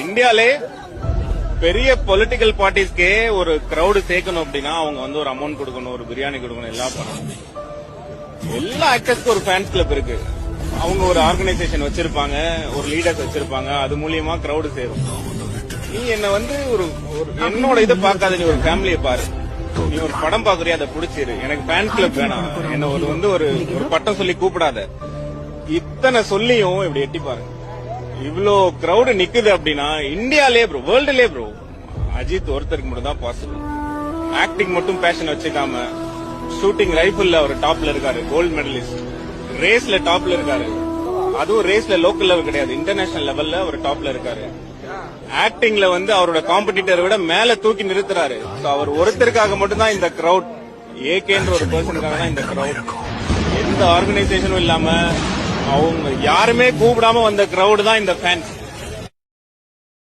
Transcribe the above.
இந்தியாலே பெரிய பொலிட்டிக்கல் பார்ட்டிஸ்க்கே ஒரு கிரௌடு சேர்க்கணும் அப்படின்னா அவங்க வந்து ஒரு அமௌண்ட் கொடுக்கணும், ஒரு பிரியாணி கொடுக்கணும், எல்லாம் பண்ணணும். எல்லா ஆக்டர்ஸ்க்கும் ஒரு ஃபேன்ஸ் கிளப் இருக்கு. அவங்க ஒரு ஆர்கனைசேஷன் வச்சிருப்பாங்க, ஒரு லீடர்ஸ் வச்சிருப்பாங்க. அது மூலியமா கிரௌடு சேரும். நீ என்ன வந்து ஒரு என்னோட இதை பார்க்காத, நீ ஒரு ஃபேமிலியை பாரு. நீ ஒரு படம் பாக்குறியா, அதை பிடிச்சிரு. எனக்கு ஃபேன்ஸ் கிளப் வேணாம், என்ன ஒரு பட்டம் சொல்லி கூப்பிடாத. இத்தனை சொல்லியும் இப்படி எட்டி பாருங்க. இவ்வளோ கிரௌடு நிக்குது அப்படின்னா இந்தியாலே ப்ரோ, வேர்ல்டுலே ப்ரோ, அஜித் ஒருத்தருக்கு மட்டும் தான் பாசிபிள். ஆக்டிங் மட்டும் பேஷன் வச்சுக்காம, ஷூட்டிங் ரைபிள்ல அவர் டாப்ல இருக்காரு, கோல்டு மெடலிஸ்ட். ரேஸ்ல டாப்ல இருக்காரு, அதுவும் ரேஸ்ல லோக்கல் லெவல் கிடையாது, இன்டர்நேஷனல் லெவல்ல அவர் டாப்ல இருக்காரு. ஆக்டிங்ல வந்து அவரோட காம்படிட்டரை விட மேல தூக்கி நிறுத்துறாரு. அவர் ஒருத்தருக்காக மட்டும் தான் இந்த கிரௌட், ஏகேன்ற ஒரு பர்சனுக்காக தான் இந்த கிரௌட். எந்த ஆர்கனைசேஷனும் இல்லாம அவங்க யாருமே கூப்பிடாம வந்த கிரௌட் தான் இந்த ஃபேன்ஸ்.